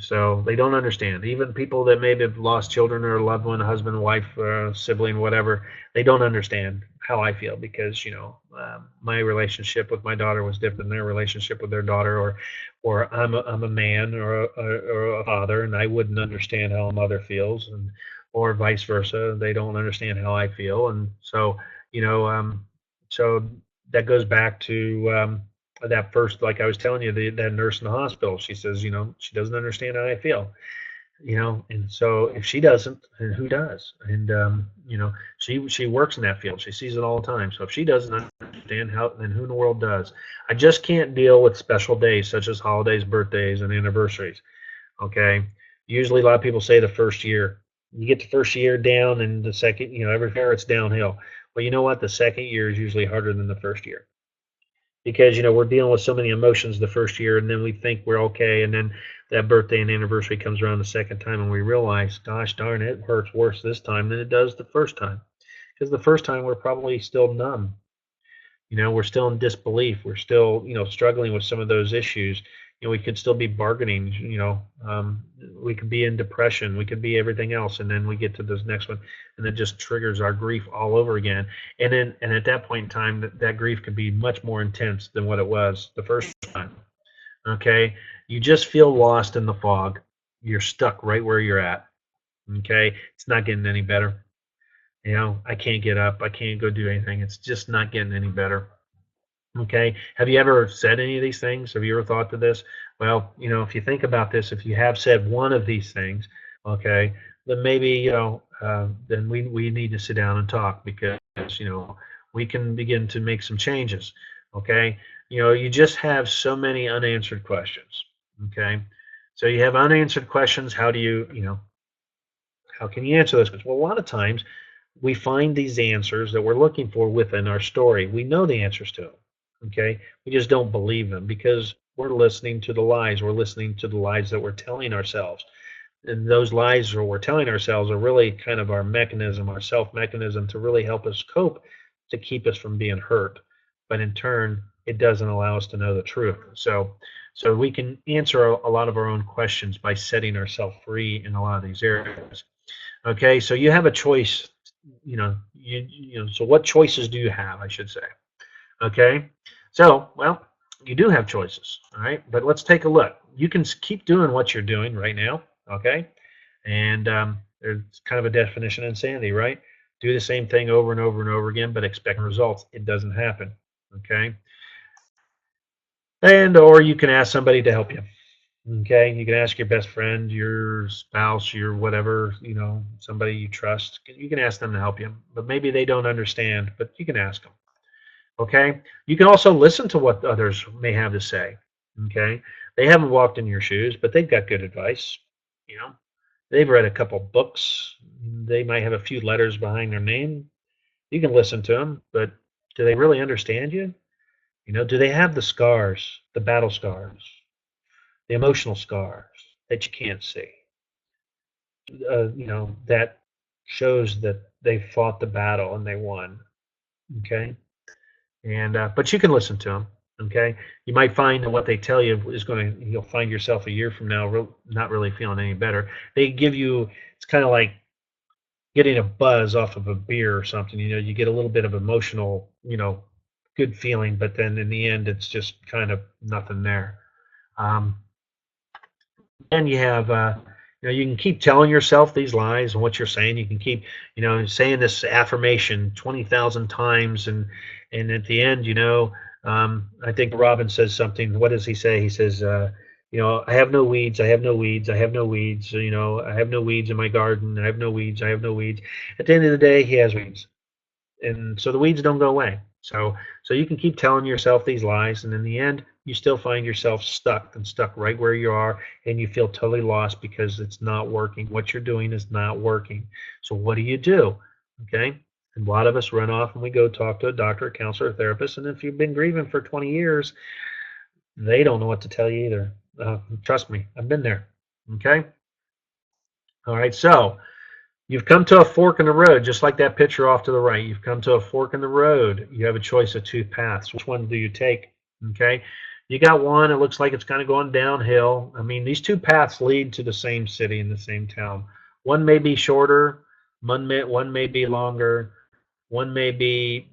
So they don't understand. Even people that maybe have lost children or a loved one, husband, wife, sibling, whatever, they don't understand how I feel, because my relationship with my daughter was different than their relationship with their daughter, or I'm a man or a father, and I wouldn't understand how a mother feels, and or vice versa. They don't understand how I feel, and so you know, so that goes back to that first, like I was telling you, that nurse in the hospital. She says, she doesn't understand how I feel, and so if she doesn't, then who does? And she works in that field. She sees it all the time. So if she doesn't understand how, then who in the world does? I just can't deal with special days such as holidays, birthdays, and anniversaries. Okay. Usually a lot of people say the first year. You get the first year down, and the second, every year it's downhill. Well, you know what? The second year is usually harder than the first year because we're dealing with so many emotions the first year, and then we think we're okay, and then that birthday and anniversary comes around the second time, and we realize, gosh darn, it hurts worse this time than it does the first time, because the first time we're probably still numb. We're still in disbelief. We're still, struggling with some of those issues. We could still be bargaining. We could be in depression. We could be everything else, and then we get to this next one, and it just triggers our grief all over again. And at that point in time, that grief could be much more intense than what it was the first time. Okay, you just feel lost in the fog. You're stuck right where you're at. Okay, it's not getting any better. I can't get up. I can't go do anything. It's just not getting any better. Okay. Have you ever said any of these things? Have you ever thought to this? Well, if you think about this, if you have said one of these things, okay, then maybe, then we need to sit down and talk because, we can begin to make some changes. Okay. You just have so many unanswered questions. Okay. So you have unanswered questions. How do how can you answer those questions? Well, a lot of times we find these answers that we're looking for within our story. We know the answers to them. Okay. We just don't believe them because we're listening to the lies. We're listening to the lies that we're telling ourselves. And those lies or we're telling ourselves are really kind of our mechanism, our self mechanism to really help us cope, to keep us from being hurt. But in turn, it doesn't allow us to know the truth. So we can answer a lot of our own questions by setting ourselves free in a lot of these areas. Okay, so you have a choice. So what choices do you have? I should say. Okay, so well, you do have choices. All right, but let's take a look. You can keep doing what you're doing right now. Okay, and there's kind of a definition of insanity, right? Do the same thing over and over and over again, but expect results. It doesn't happen. Okay, and or you can ask somebody to help you. Okay, you can ask your best friend, your spouse, your whatever, somebody you trust. You can ask them to help you, but maybe they don't understand, but you can ask them. Okay, you can also listen to what others may have to say. Okay, they haven't walked in your shoes, but they've got good advice. You know, they've read a couple books. They might have a few letters behind their name. You can listen to them, but do they really understand you? Do they have the scars, the battle scars, the emotional scars that you can't see? That shows that they fought the battle and they won. Okay, and but you can listen to them. Okay, you might find that what they tell you is going to, you'll find yourself a year from now not really feeling any better. They give you, it's kind of like getting a buzz off of a beer or something. You get a little bit of emotional, good feeling, but then in the end, it's just kind of nothing there. Um, and you have you can keep telling yourself these lies and what you're saying. You can keep saying this affirmation 20,000 times, and at the end, I think Robin says something. What does he say? He says, I have no weeds, I have no weeds, I have no weeds, I have no weeds in my garden, I have no weeds, I have no weeds. At the end of the day, he has weeds, and so the weeds don't go away. So you can keep telling yourself these lies, and in the end, you still find yourself stuck right where you are, and you feel totally lost because it's not working. What you're doing is not working. So what do you do? Okay, and a lot of us run off and we go talk to a doctor, a counselor, a therapist, and if you've been grieving for 20 years, they don't know what to tell you either. Trust me, I've been there. Okay, all right, so you've come to a fork in the road, just like that picture off to the right. You've come to a fork in the road. You have a choice of two paths. Which one do you take? Okay. You got one, it looks like it's kind of going downhill. I mean, these two paths lead to the same city in the same town. One may be shorter, one may be longer, one may be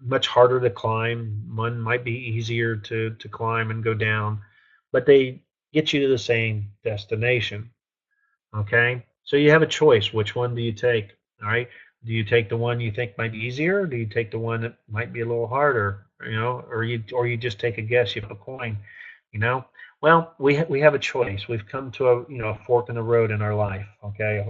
much harder to climb, one might be easier to climb and go down, but they get you to the same destination. Okay. So you have a choice. Which one do you take? All right. Do you take the one you think might be easier? Or do you take the one that might be a little harder? Or you just take a guess. You flip a coin. You know. Well, we have a choice. We've come to a fork in the road in our life. Okay.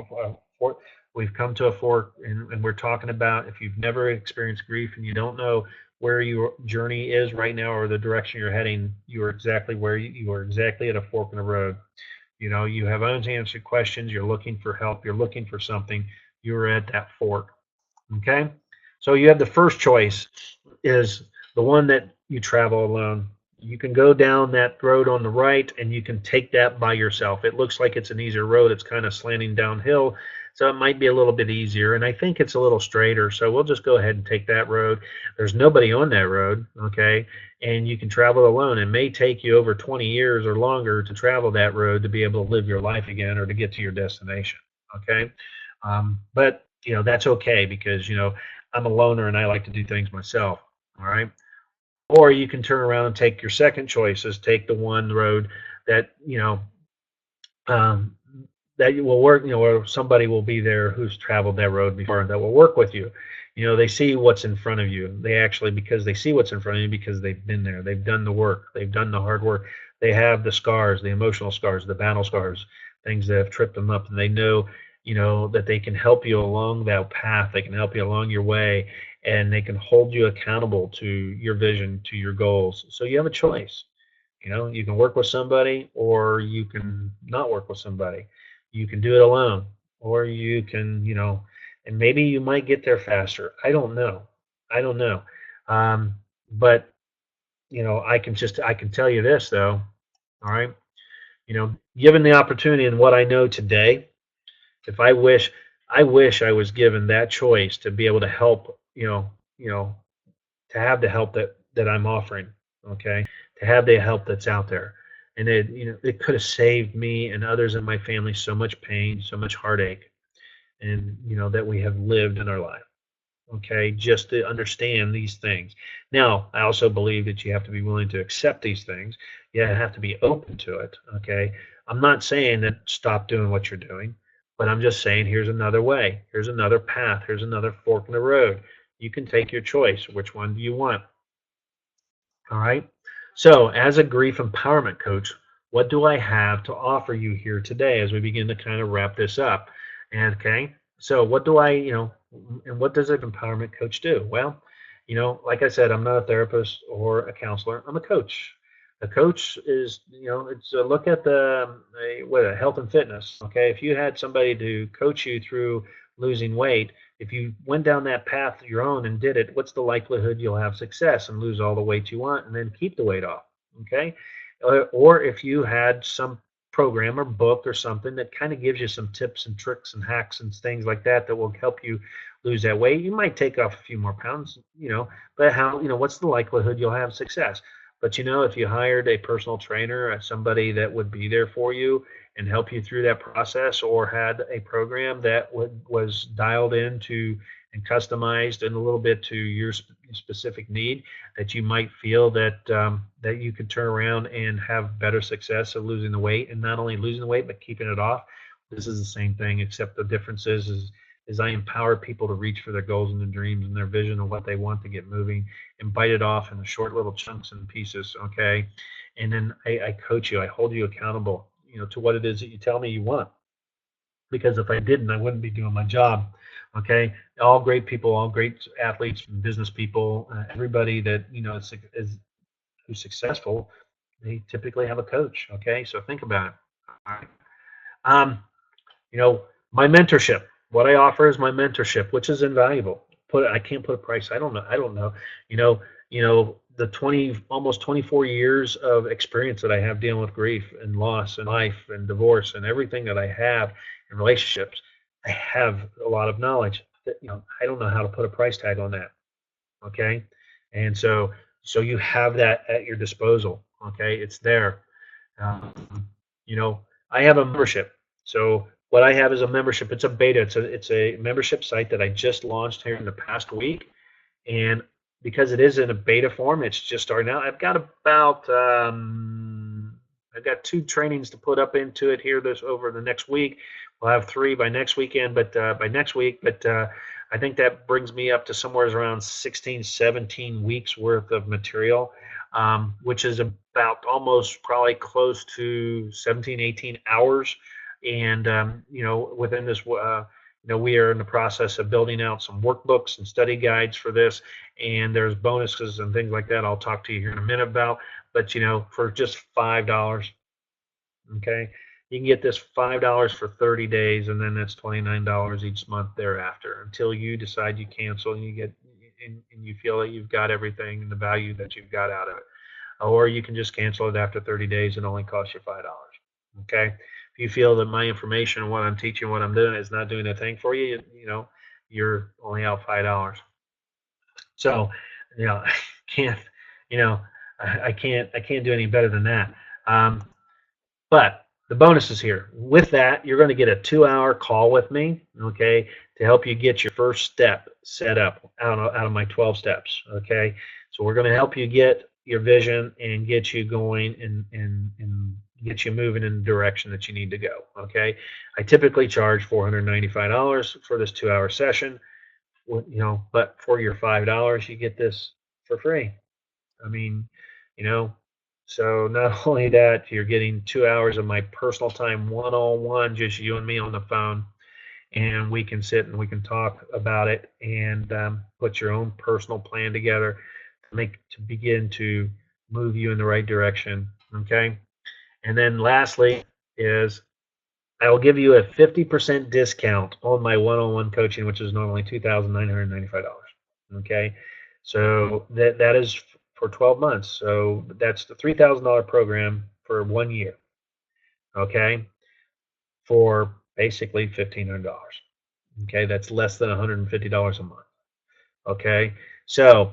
We've come to a fork, and we're talking about if you've never experienced grief and you don't know where your journey is right now or the direction you're heading, you are exactly where you are exactly at a fork in the road. You have unanswered questions. You're looking for help. You're looking for something. You're at that fork. Okay. So you have the first choice is the one that you travel alone. You can go down that road on the right and you can take that by yourself. It looks like it's an easier road. It's kind of slanting downhill. So it might be a little bit easier. And I think it's a little straighter. So we'll just go ahead and take that road. There's nobody on that road. Okay. And you can travel alone. It may take you over 20 years or longer to travel that road to be able to live your life again or to get to your destination. Okay. But that's okay because I'm a loner and I like to do things myself. All right. Or you can turn around and take your second choice is take the one road that um, that will work, or somebody will be there who's traveled that road before and that will work with you. They see what's in front of you. Because they see what's in front of you because they've been there. They've done the work. They've done the hard work. They have the scars, the emotional scars, the battle scars, things that have tripped them up, and they know, that they can help you along that path. They can help you along your way, and they can hold you accountable to your vision, to your goals. So you have a choice. You can work with somebody or you can not work with somebody. You can do it alone or you can, and maybe you might get there faster. I don't know. I don't know. But, I can tell you this though. All right. Given the opportunity and what I know today, if I wish I was given that choice to be able to help, to have the help that I'm offering, okay, to have the help that's out there, and it could have saved me and others in my family so much pain, so much heartache, and that we have lived in our life. Okay, just to understand these things. Now, I also believe that you have to be willing to accept these things. You have to be open to it. Okay, I'm not saying that stop doing what you're doing, but I'm just saying here's another way, here's another path, here's another fork in the road. You can take your choice. Which one do you want? All right. So, as a grief empowerment coach, what do I have to offer you here today as we begin to kind of wrap this up? And okay, so what do and what does an empowerment coach do? Well, like I said, I'm not a therapist or a counselor. I'm a coach. A coach is, it's a look at what health and fitness. Okay, if you had somebody to coach you through losing weight, if you went down that path your own and did it, what's the likelihood you'll have success and lose all the weight you want and then keep the weight off? Okay. Or if you had some program or book or something that kind of gives you some tips and tricks and hacks and things like that that will help you lose that weight, you might take off a few more pounds, but what's the likelihood you'll have success? But if you hired a personal trainer, somebody that would be there for you and help you through that process, or had a program that was dialed into and customized and a little bit to your specific need, that you might feel that that you could turn around and have better success of losing the weight, and not only losing the weight but keeping it off. This is the same thing, except the difference is I empower people to reach for their goals and their dreams and their vision of what they want to get moving, and bite it off in short little chunks and pieces. Okay, and then I coach you. I hold you accountable, to what it is that you tell me you want. Because if I didn't, I wouldn't be doing my job. Okay, all great people, all great athletes, business people, everybody that is who's successful, they typically have a coach. Okay, so think about it. All right. Um, my mentorship. What I offer is my mentorship, which is invaluable. I can't put a price. I don't know. You know. The almost 24 years of experience that I have dealing with grief and loss and life and divorce and everything that I have in relationships. I have a lot of knowledge that I don't know how to put a price tag on that. Okay, and so you have that at your disposal. Okay, it's there. Um, I have a membership. So what I have is a membership. It's a beta. It's a membership site that I just launched here in the past week, and because it is in a beta form, it's just starting out. I've got about got 2 trainings to put up into it here this over the next week. We'll have 3 by next weekend, but by next week. But I think that brings me up to somewhere around 16, 17 weeks worth of material, which is about almost probably close to 17, 18 hours. And within this, we are in the process of building out some workbooks and study guides for this, and there's bonuses and things like that I'll talk to you here in a minute about. But for just $5, okay, you can get this $5 for 30 days, and then that's $29 each month thereafter until you decide you cancel and you feel that you've got everything and the value that you've got out of it. Or you can just cancel it after 30 days and only cost you $5. Okay. If you feel that my information and what I'm teaching, what I'm doing is not doing a thing for you, you're only out $5. So, I can't, I can't do any better than that. But the bonus is here. With that, you're going to get a 2-hour call with me, okay, to help you get your first step set up out of my 12 steps, okay? So we're going to help you get your vision and get you going and get you moving in the direction that you need to go, okay? I typically charge $495 for this 2-hour session, but for your $5, you get this for free. I mean, so not only that, you're getting 2 hours of my personal time, one-on-one, just you and me on the phone, and we can sit and we can talk about it and put your own personal plan together to begin to move you in the right direction, okay? And then lastly is I will give you a 50% discount on my one-on-one coaching, which is normally $2,995, okay? So that is for 12 months. So that's the $3,000 program for 1 year, okay, for basically $1,500. Okay, that's less than $150 a month. Okay, so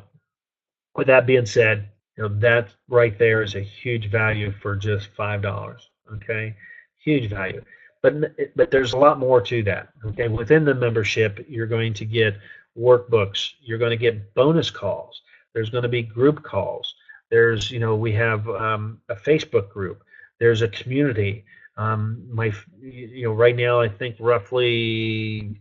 with that being said, that right there is a huge value for just $5. Okay, huge value. But there's a lot more to that. Okay, within the membership, you're going to get workbooks. You're going to get bonus calls. There's going to be group calls. There's, we have a Facebook group. There's a community. Right now I think roughly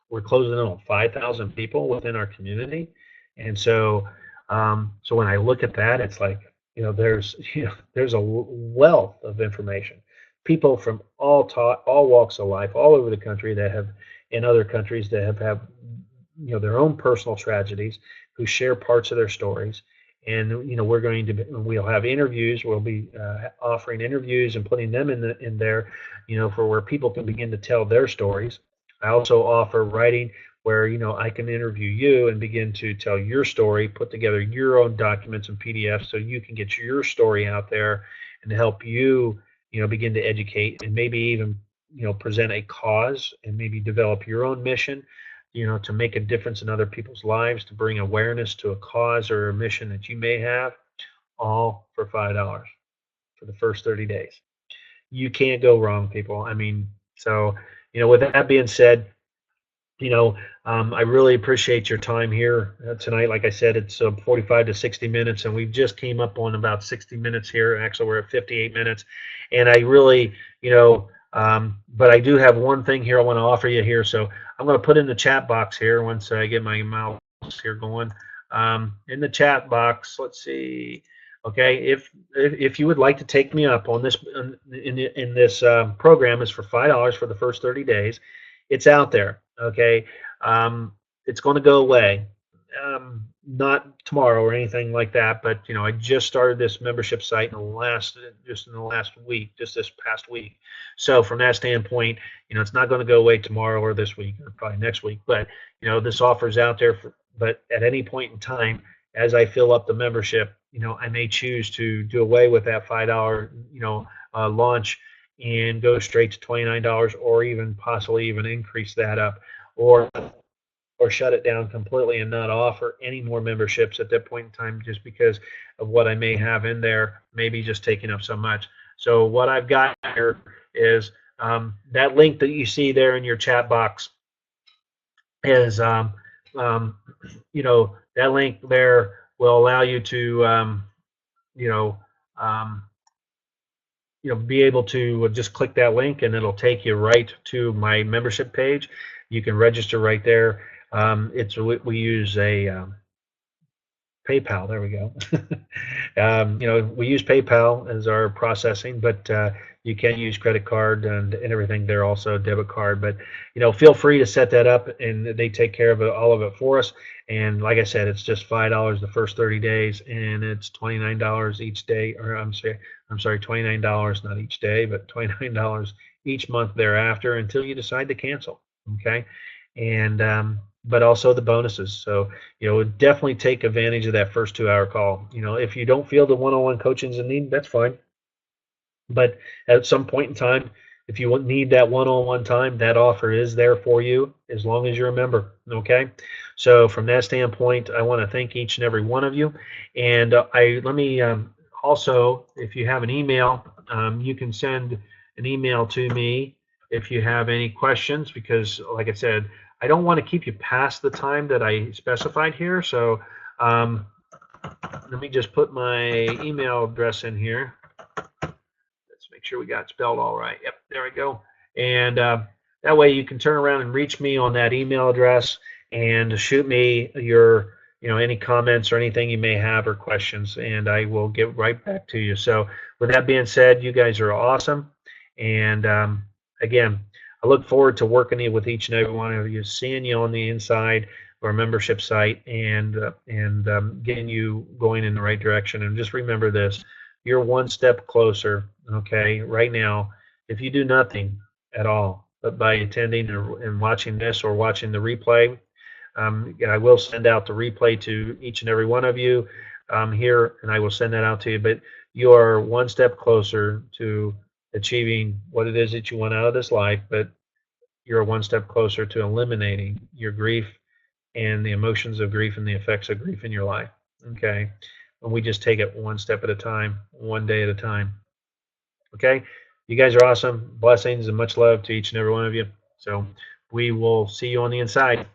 we're closing in on 5,000 people within our community, and so when I look at that, it's like there's a wealth of information. People from all walks of life, all over the country that have in other countries that have their own personal tragedies, who share parts of their stories. And we'll have interviews. We'll be offering interviews and putting them in there, for where people can begin to tell their stories. I also offer writing where I can interview you and begin to tell your story, put together your own documents and PDFs so you can get your story out there and help you begin to educate and maybe even present a cause and maybe develop your own mission, to make a difference in other people's lives, to bring awareness to a cause or a mission that you may have, all for $5 for the first 30 days. You can't go wrong, people. I mean, so, with that being said, I really appreciate your time here tonight. Like I said, it's 45 to 60 minutes, and we just came up on about 60 minutes here. Actually, we're at 58 minutes, and I really, but I do have one thing here I want to offer you here. So I'm going to put in the chat box here once I get my mouse here going. In the chat box, let's see. Okay, if you would like to take me up on this in this program, is for $5 for the first 30 days. It's out there. Okay, it's going to go away. Not tomorrow or anything like that, but I just started this membership site in the last week, just this past week. So from that standpoint, it's not going to go away tomorrow or this week or probably next week. But this offer's out there. But at any point in time, as I fill up the membership, I may choose to do away with that $5, launch and go straight to $29, or even possibly even increase that up, or shut it down completely and not offer any more memberships at that point in time, just because of what I may have in there, maybe just taking up so much. So what I've got here is that link that you see there in your chat box is, that link there will allow you to, be able to just click that link and it'll take you right to my membership page. You can register right there. We use a PayPal. There we go. We use PayPal as our processing, but you can use credit card and everything there, also debit card. But feel free to set that up, and they take care of all of it for us. And like I said, it's just $5 the first 30 days, and it's $29 each day. Or I'm sorry, $29 not each day, but $29 each month thereafter until you decide to cancel. Okay, and but also the bonuses. So definitely take advantage of that first 2-hour call. If you don't feel the one-on-one coaching is a need, that's fine. But at some point in time, if you need that one-on-one time, that offer is there for you as long as you're a member. Okay. So from that standpoint, I want to thank each and every one of you. And let me also, if you have an email, you can send an email to me if you have any questions, because like I said, I don't want to keep you past the time that I specified here. So let me just put my email address in here. Let's make sure we got it spelled all right. Yep, there we go. And that way you can turn around and reach me on that email address and shoot me your, any comments or anything you may have or questions, and I will get right back to you. So with that being said, you guys are awesome. And again, I look forward to working with each and every one of you, seeing you on the inside of our membership site, and getting you going in the right direction. And just remember this: you're one step closer. Okay, right now, if you do nothing at all, but by attending and watching this or watching the replay, I will send out the replay to each and every one of you here, and I will send that out to you. But you are one step closer to achieving what it is that you want out of this life, but you're one step closer to eliminating your grief and the emotions of grief and the effects of grief in your life. Okay, and we just take it one step at a time, one day at a time. Okay, you guys are awesome. Blessings and much love to each and every one of you. So we will see you on the inside.